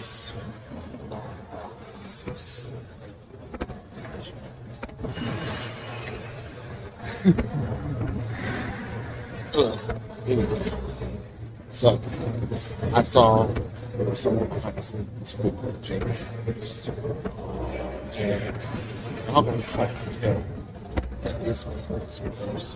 this long process. Anyway, so I saw someone behind the scenes for James Gunn, and I'm going to try to tell that this man is reverse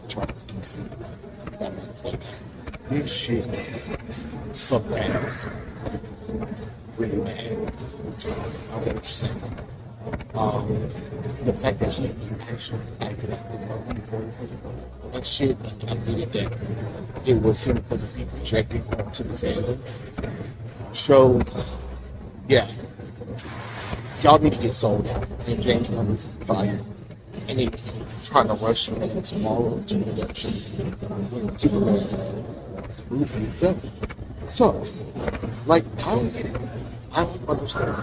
trying to DC. That means like this shit surrounds really bad. I get what you're saying. The fact that he actually acted out the voices and shit and admitted that it was him for the people projecting to the family shows, yeah, y'all need to get sold out. And James Gunn is fired. And they trying to rush me tomorrow to production when Superman movie film. So, like, I don't get it. I don't understand.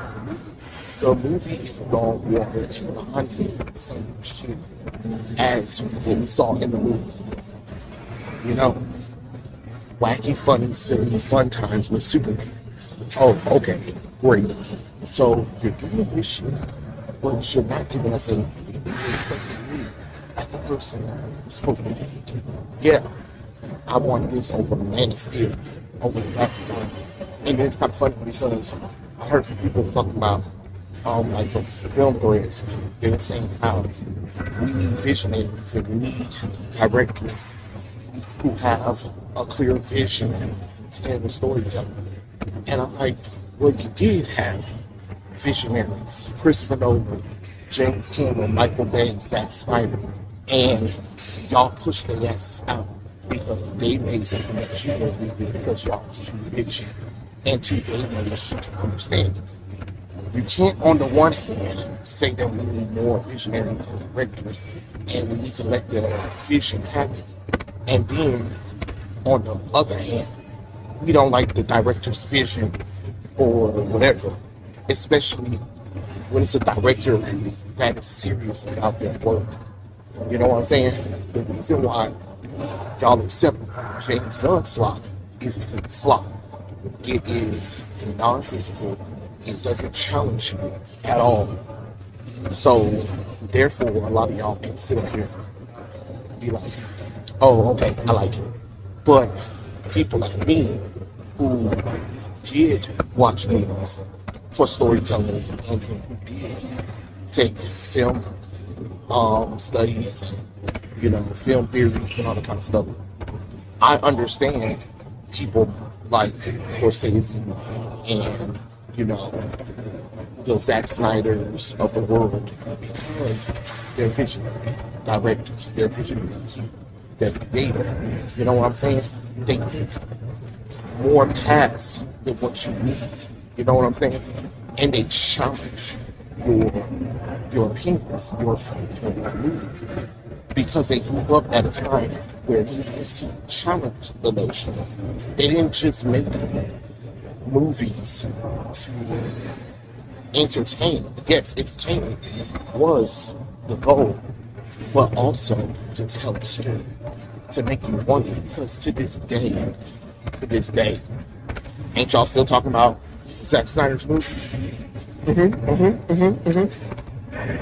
The movie is long water and behind the scenes the same shit as what we saw in the movie. You know, wacky, funny, silly, fun times with Superman. Oh, okay, great. So you're doing this shit, but you're not giving us anything. You're expecting me as the person who's supposed to be doing it. Yeah, I want this over Man of Steel, over Zack Snyder. And then it's kind of funny because I heard some people talking about like from film threads, they were saying how we need visionaries and we need directors who have a clear vision and tell the storytelling. And I'm like, well, you did have visionaries, Christopher Nolan, James Cameron, Michael Bay, Zack Snyder, and y'all pushed their asses out because they made something that you didn't read because y'all was too rich and too dangerous to understand it. You can't, on the one hand, say that we need more visionary directors and we need to let the vision happen. And then, on the other hand, we don't like the director's vision or whatever, especially when it's a director that is serious about their work. You know what I'm saying? The reason why y'all accept James Gunn's slot is because it's slot. It is nonsensical. It doesn't challenge you at all. So, therefore, a lot of y'all can sit up here and be like, oh, okay, I like it. But people like me who did watch movies for storytelling and who did take film studies and, you know, film theories and all that kind of stuff, I understand people like Scorsese and, you know, the Zack Snyders of the world because they're visionary directors, they're visionary people, they're creative. You know what I'm saying? They think more past than what you need. You know what I'm saying? And they challenge your opinions, your movies, because they grew up at a time where movies challenged the notion. They didn't just make movies to entertain. Yes, entertainment was the goal, but also to tell a story, to make you wonder. Because to this day, ain't y'all still talking about Zack Snyder's movies?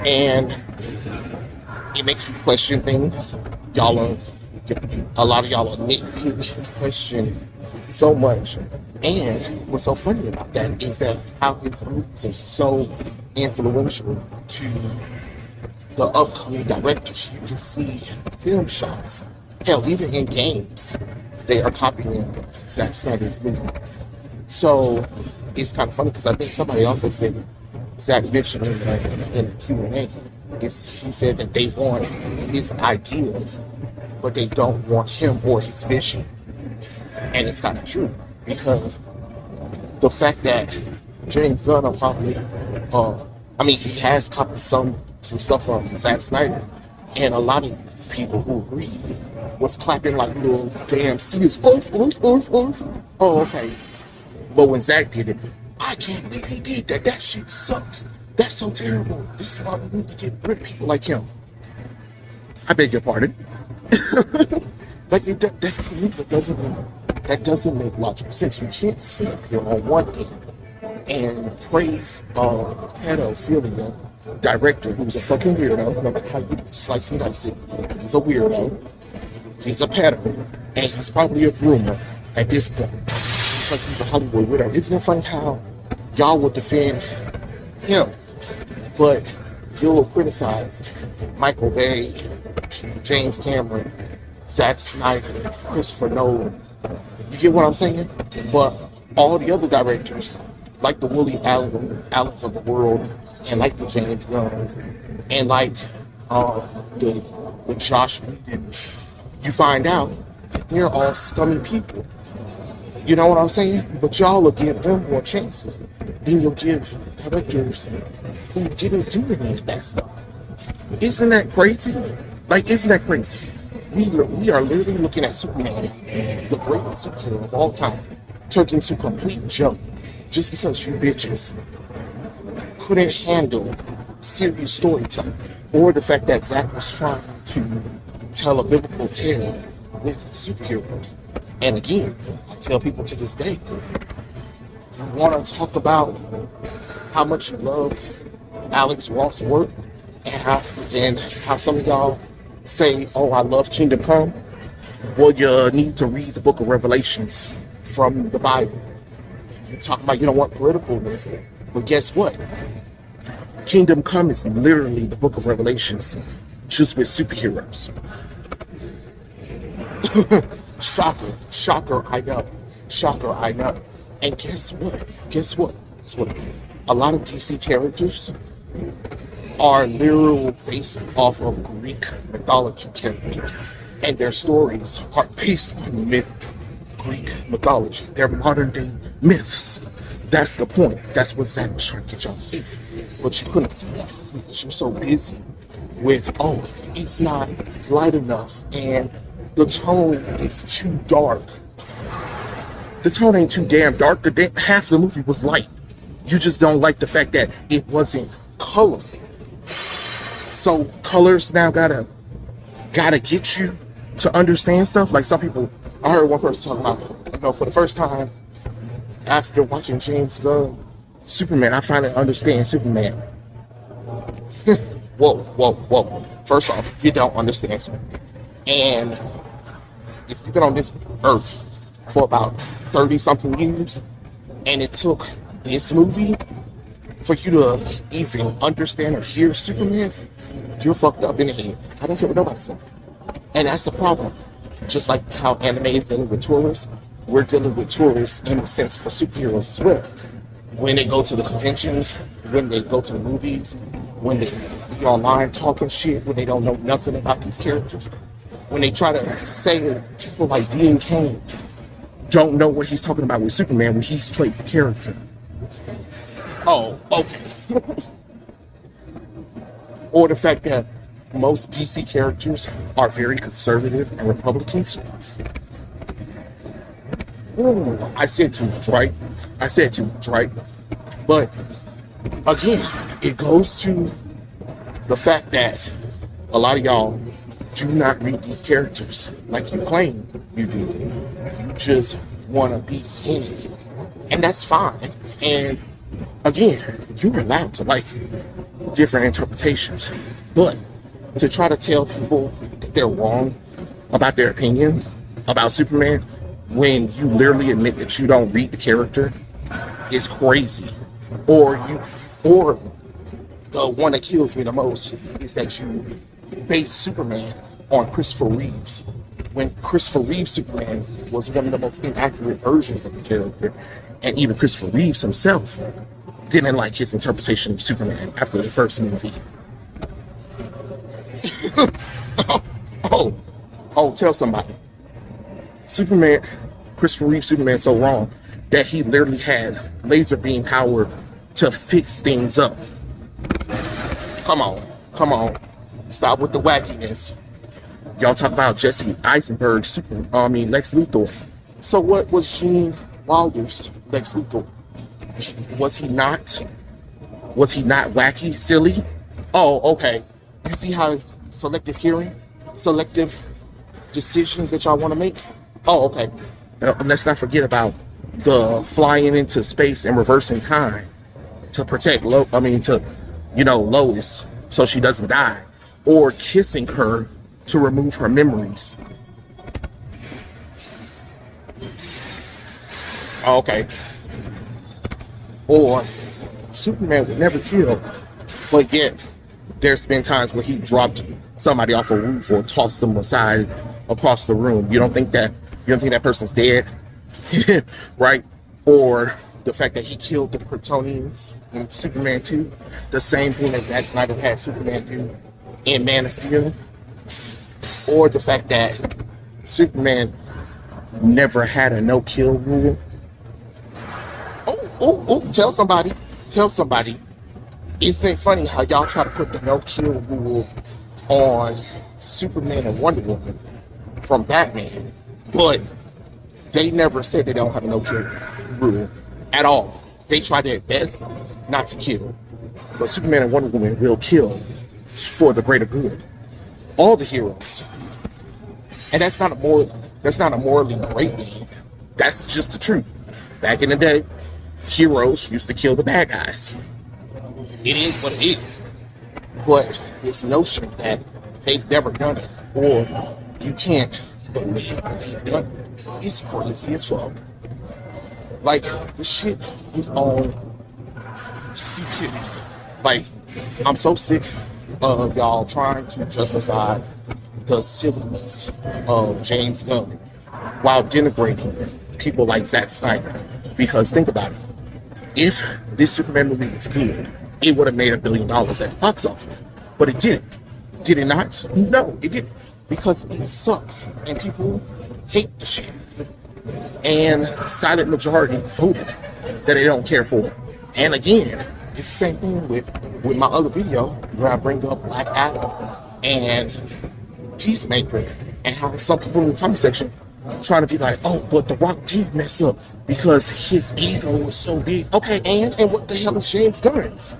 And it makes you question things. A lot of y'all are nitpicky, question so much. And what's so funny about that is that how his movies are so influential to the upcoming directors. You can see film shots. Hell, even in games, they are copying Zack Snyder's movies. So it's kind of funny because I think somebody also said, Zach mentioned in the Q&A, he said that they want his ideas, but they don't want him or his vision. And it's kind of true, because the fact that James Gunn will probably, he has copied some stuff from Zack Snyder, and a lot of people who agree was clapping like little damn seals. Oh, okay. But when Zack did it, I can't believe he did that. That shit sucks. That's so terrible. This is why we need to get rid of people like him. I beg your pardon. Like that to me, that doesn't make logical sense. You can't sit here on one hand and praise a pedophilia director who's a fucking weirdo, no matter how you slice and dice it. He's a weirdo. He's a pedo. And he's probably a groomer at this point because he's a Hollywood weirdo. Isn't it funny how y'all would defend him, but you'll criticize Michael Bay, James Cameron, Zack Snyder, Christopher Nolan? You get what I'm saying? But all the other directors, like the Woody Allens of the world, and like the Jame Gunns, and like the Josh Whedons, you find out they're all scummy people. You know what I'm saying? But y'all will give them more chances than you'll give directors who didn't do any of that stuff. Isn't that crazy? Like, isn't that crazy? We are literally looking at Superman, the greatest superhero of all time, turned into a complete joke just because you bitches couldn't handle serious storytelling, or the fact that Zack was trying to tell a biblical tale with superheroes. And again, I tell people to this day, you want to talk about how much you love Alex Ross' work and how some of y'all say, oh, I love Kingdom Come. Well, you need to read the book of Revelations from the Bible. You talk about you don't want politicalness, but guess what? Kingdom Come is literally the book of Revelations, just with superheroes. Shocker, I know. And guess what? A lot of DC characters are literally based off of Greek mythology characters, and their stories are based on Greek mythology. They're modern day myths. That's the point. That's what Zack was trying to get y'all to see. But you couldn't see that because you're so busy with, oh, it's not light enough and the tone is too dark. The tone ain't too damn dark. Half the movie was light. You just don't like the fact that it wasn't colorful. So colors now gotta get you to understand stuff. Like some people, I heard one person talking about, for the first time after watching James Gunn Superman, I finally understand Superman. Whoa. First off, you don't understand Superman. And if you've been on this earth for about 30-something years, and it took this movie for you to even understand or hear Superman, you're fucked up in the head. I don't care what nobody says. And that's the problem. Just like how anime is dealing with tourists, we're dealing with tourists in a sense for superheroes as well. When they go to the conventions, when they go to the movies, when they be online talking shit, when they don't know nothing about these characters, when they try to say people like Dean Cain don't know what he's talking about with Superman when he's played the character. Oh, okay. Or the fact that most DC characters are very conservative and Republicans. Ooh, I said too much, right? But again, it goes to the fact that a lot of y'all do not read these characters like you claim you do. You just want to be in it. And that's fine. And again, you're allowed to like different interpretations. But to try to tell people that they're wrong about their opinion about Superman when you literally admit that you don't read the character is crazy. Or the one that kills me the most is that you base Superman on Christopher Reeves, when Christopher Reeves' Superman was one of the most inaccurate versions of the character, and even Christopher Reeves himself didn't like his interpretation of Superman after the first movie. Tell somebody. Superman, Christopher Reeves' Superman is so wrong that he literally had laser beam power to fix things up. Come on. Stop with the wackiness. Y'all talk about Jesse Eisenberg's Lex Luthor. So what was Gene Wilder's Lex Luthor? Was he not wacky, silly? Oh, okay. You see how selective hearing, selective decisions that y'all want to make? Oh, okay. Let's not forget about the flying into space and reversing time to protect Lois so she doesn't die, or kissing her to remove her memories. Okay. Or Superman would never kill, but yet there's been times where he dropped somebody off a roof or tossed them aside across the room. You don't think that person's dead? Right? Or the fact that he killed the Kryptonians in Superman 2, the same thing that Zack Snyder had Superman do in Man of Steel. Or the fact that Superman never had a no-kill rule. Tell somebody. Isn't it funny how y'all try to put the no-kill rule on Superman and Wonder Woman from Batman, but they never said they don't have a no-kill rule at all. They try their best not to kill, but Superman and Wonder Woman will kill for the greater good. All the heroes. And that's not a morally great thing. That's just the truth. Back in the day, heroes used to kill the bad guys. It is what it is. But this notion that they've never done it, or you can't believe that they've done it, is crazy as fuck. Like, the shit is all stupidity. Like, I'm so sick of y'all trying to justify the silliness of James Gunn while denigrating people like Zack Snyder. Because think about it. If this Superman movie was good, it would have made $1 billion at the box office. But it didn't. Did it not? No, it didn't. Because it sucks. And people hate the shit. And silent majority voted that they don't care for it. And again, it's the same thing with my other video where I bring up Black Adam and Peacemaker, and how some people in the comment section trying to be like, oh, but The Rock did mess up because his ego was so big. Okay, and what the hell is James Gunn's?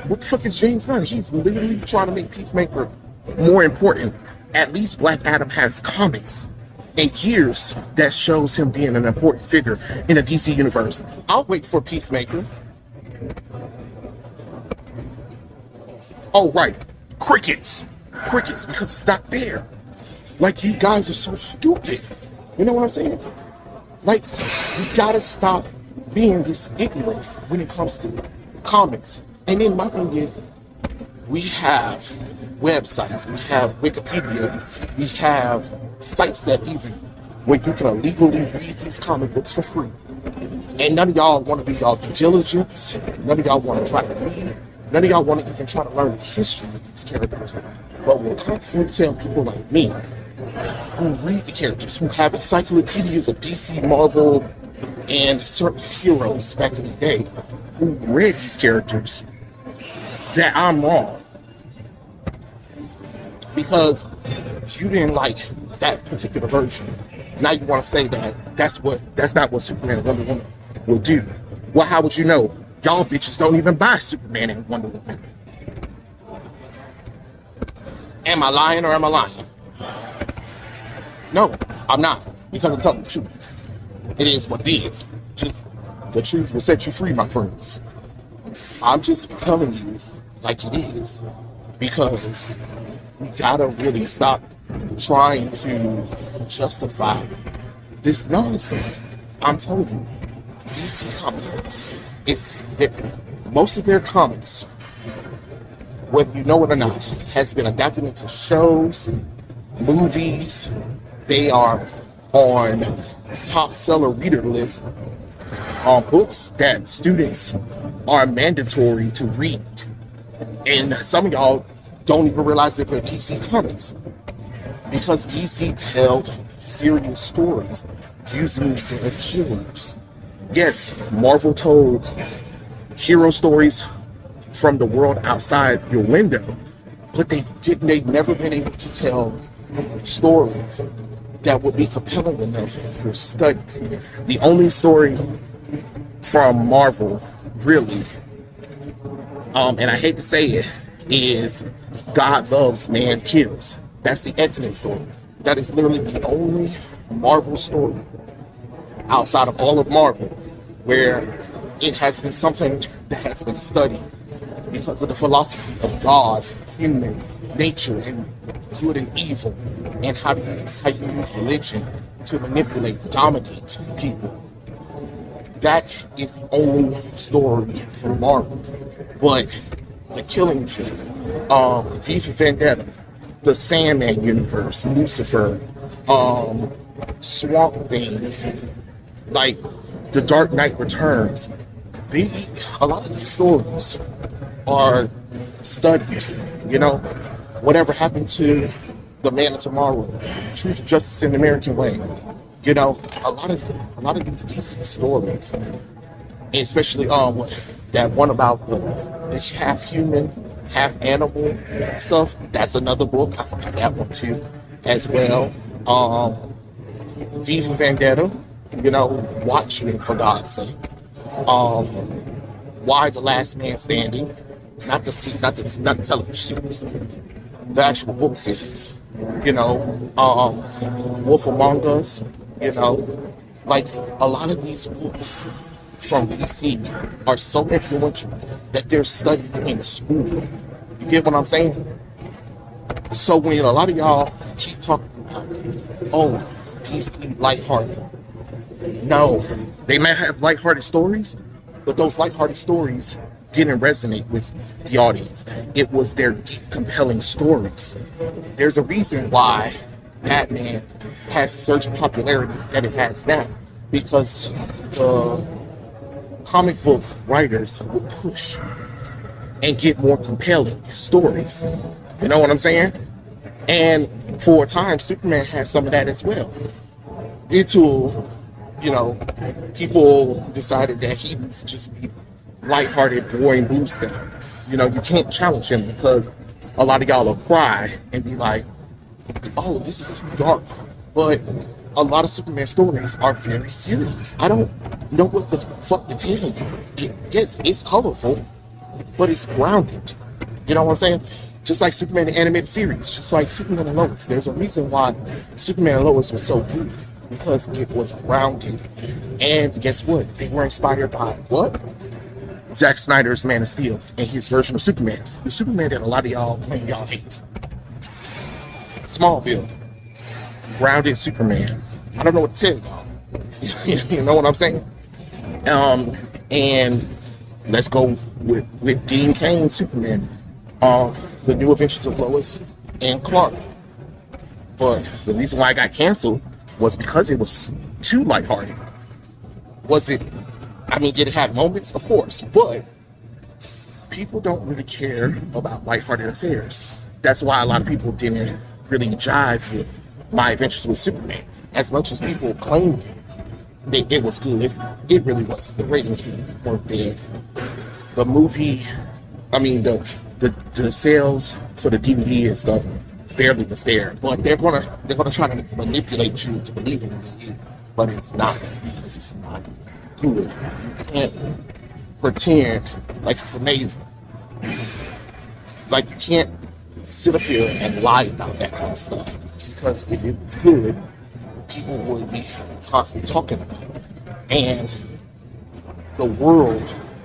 What the fuck is James Gunn? He's literally trying to make Peacemaker more important. At least Black Adam has comics and years that shows him being an important figure in the DC universe. I'll wait for Peacemaker. Oh, right. Crickets, because it's not there. Like, you guys are so stupid. You know what I'm saying? Like, we gotta stop being this ignorant when it comes to comics. And then my thing is, we have websites, we have Wikipedia, we have sites that even where you can illegally read these comic books for free. And none of y'all want to do y'all due diligence. None of y'all want to try to read. None of y'all want to even try to learn the history of these characters. But we'll constantly tell people like me, who read the characters, who have encyclopedias of DC, Marvel, and certain heroes back in the day, who read these characters, that I'm wrong. Because you didn't like that particular version. Now you want to say that that's not what Superman and Wonder Woman will do. Well, how would you know? Y'all bitches don't even buy Superman and Wonder Woman. Am I lying or am I lying? No, I'm not. Because I'm telling the truth. It is what it is. Just the truth will set you free, my friends. I'm just telling you like it is. Because we gotta really stop trying to justify this nonsense. I'm telling you, DC Comics, most of their comics, whether you know it or not, has been adapted into shows, movies. They are on top seller reader lists on books that students are mandatory to read. And some of y'all don't even realize that they're DC Comics. Because DC tells serious stories using their heroes. Yes, Marvel told hero stories from the world outside your window, but they've never been able to tell stories that would be compelling enough for studies. The only story from Marvel, really, and I hate to say it, is God Loves, Man Kills. That's the X-Men story. That is literally the only Marvel story outside of all of Marvel, where it has been something that has been studied because of the philosophy of God, human nature, and good and evil, and how you use religion to manipulate, dominate people. That is the only story from Marvel. But the Killing Joke, V for Vendetta, the Sandman universe, Lucifer, Swamp Thing, like The Dark Knight Returns, a lot of these stories are studied. You know, whatever happened to The Man of Tomorrow, Truth, Justice, and the American Way. You know, a lot of these DC stories, especially that one about the half human, half animal stuff. That's another book. I forgot that one too, as well. V for Vendetta. You know, Watchmen, for God's sake. Why the Last Man Standing? Not the television series, the actual book series. You know, Wolf Among Us. You know, like a lot of these books from DC are so influential that they're studied in school. You get what I'm saying? So when a lot of y'all keep talking about, oh, DC lighthearted. No, they may have lighthearted stories, but those lighthearted stories didn't resonate with the audience. It was their deep, compelling stories. There's a reason why Batman has such popularity that it has now, because the comic book writers will push and get more compelling stories. You know what I'm saying? And for a time, Superman had some of that as well. Until, you know, people decided that he needs to just be lighthearted boy in blue sky. You know, you can't challenge him because a lot of y'all will cry and be like, oh, this is too dark. But a lot of Superman stories are very serious. I don't know what the fuck to tell you. Yes, it's colorful, but it's grounded. You know what I'm saying? Just like Superman the animated series, just like Superman and Lois. There's a reason why Superman and Lois was so good, because it was grounded. And guess what? They were inspired by what? Zack Snyder's Man of Steel and his version of Superman. The Superman that a lot of y'all hate. Smallville, grounded Superman. I don't know what to tell y'all. You know what I'm saying? And let's go with Dean Cain's Superman. The New Adventures of Lois and Clark. But the reason why I got canceled was because it was too lighthearted. Was it? I mean, did it have moments? Of course, but people don't really care about lighthearted affairs. That's why a lot of people didn't really jive with My Adventures with Superman. As much as people claimed it was good, it really wasn't. The ratings weren't there. The movie, I mean, the sales for the DVD and stuff barely was there. But they're gonna try to manipulate you to believe in it, but it's not, because it's not good. You can't pretend like it's amazing. Like, you can't sit up here and lie about that kind of stuff, because if it was good, people would be constantly talking about it. And the world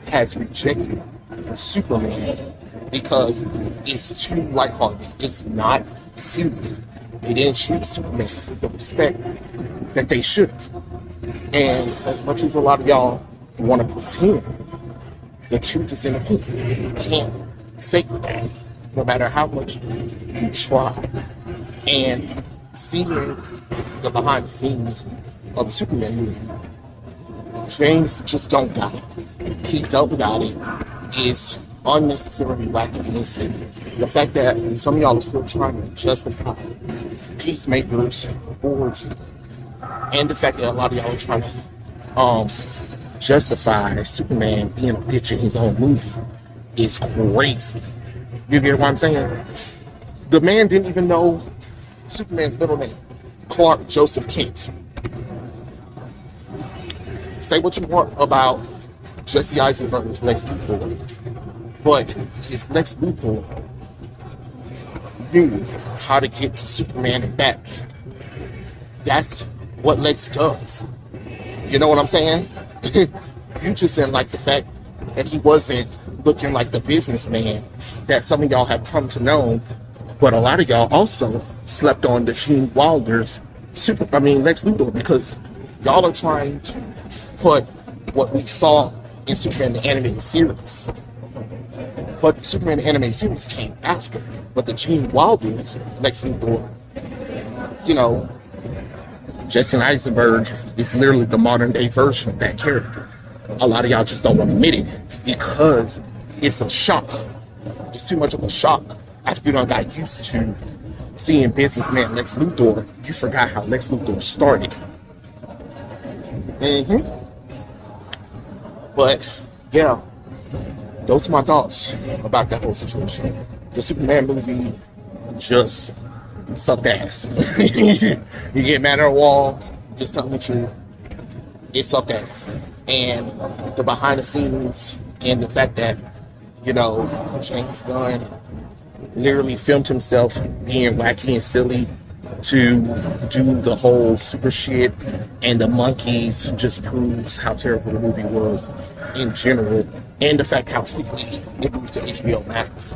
has rejected Superman because it's too lighthearted. It's not serious. They didn't treat Superman with the respect that they should have. And as much as a lot of y'all want to pretend, the truth is in the pudding. You can't fake that, no matter how much you try. And seeing the behind the scenes of the Superman movie, James just don't got it. He don't got it. It's unnecessarily lacking in innocence. The fact that some of y'all are still trying to justify Peacemaker's origin, and the fact that a lot of y'all are trying to justify Superman being a bitch in his own movie is crazy. You get what I'm saying? The man didn't even know Superman's middle name, Clark Joseph Kent. Say what you want about Jesse Eisenberg's Lex Luthor, but his Lex Luthor knew how to get to Superman and Batman. That's what Lex does. You know what I'm saying? You just didn't like the fact that he wasn't looking like the businessman that some of y'all have come to know. But a lot of y'all also slept on the Gene Wilder's Lex Luthor, because y'all are trying to put what we saw in Superman the Animated Series. But Superman the Animated Series came after. But the Gene Wilder's Lex Luthor, you know, Jesse Eisenberg is literally the modern day version of that character. A lot of y'all just don't want to admit it because it's a shock. It's too much of a shock. After you done got used to seeing businessman Lex Luthor, you forgot how Lex Luthor started. But yeah, those are my thoughts about that whole situation. The Superman movie just sucked ass. You get mad at a wall, just tell me the truth. It sucked ass. And the behind the scenes and the fact that, you know, James Gunn literally filmed himself being wacky and silly to do the whole super shit, and the monkeys just proves how terrible the movie was in general, and the fact how quickly it moved to HBO Max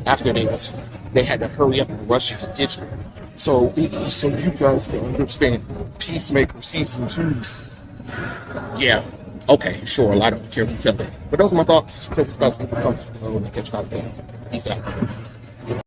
after they had to hurry up and rush it to digital. So you guys can understand Peacemaker Season 2. Yeah, okay, sure, a lot of them care to tell it. But those are my thoughts. Tell me what you guys think. Catch you guys later. Peace out.